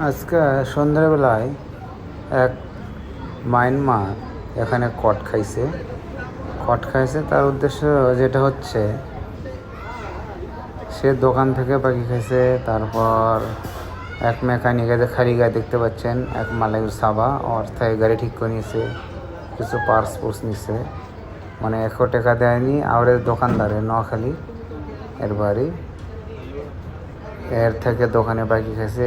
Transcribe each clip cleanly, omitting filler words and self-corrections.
আজকে সন্ধ্যাবেলায় এক মায়ানমার এখানে কট খাইছে তার উদ্দেশ্য যেটা হচ্ছে সে দোকান থেকে বাকি খাইছে। তারপর এক মেকানিকে খালি গায়ে দেখতে পাচ্ছেন, এক মালায়ুর সাবা অর্থাৎ গাড়ি ঠিক করে নিয়েছে, কিছু পার্স নিছে, মানে 100 টাকা দেয়নি। আর দোকানদারে নোয়াখালী এর বাড়ি, এর থেকে দোকানে বাকি খাইছে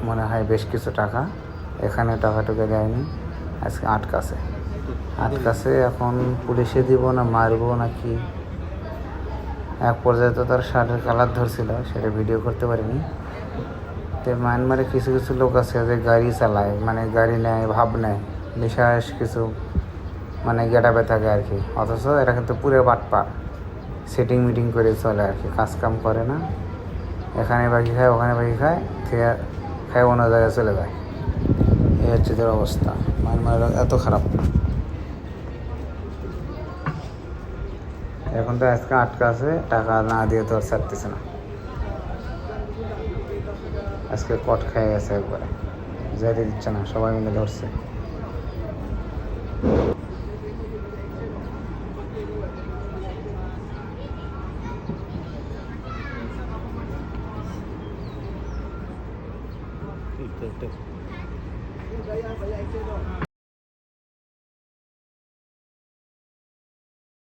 মনে হয় বেশ কিছু টাকা। এখানে টাকা দেয়নি, আজকে আটকাছে। এখন পুলিশে দিব না মারবো নাকি। এক পর্যায়ে তো তার শার্টের কালার ধরছিল, সেটা ভিডিও করতে পারিনি। তো মায়ানমারে কিছু লোক আছে যে গাড়ি চালায়, মানে গাড়ি নেয়, ভাব নেয়, বিশেষ কিছু মানে গেটাপে থাকে আর কি। অথচ এরা কিন্তু পুরো বাটপার, সেটিং মিটিং করে চলে আর কি, কাজ কাম করে না। এখানে বাকি খায়, ওখানে বাকি খায়, খায় অন্য জায়গায় চলে যায়। এই হচ্ছে তোর অবস্থা। মায়ানমার এত খারাপ। এখন তো আজকে আটকা আছে, টাকা না দিয়ে তো আর ছাড়তেছে না। আজকে কট খেয়ে গেছে একবারে, যাইতে দিচ্ছে না, সবাই মিলে ধরছে।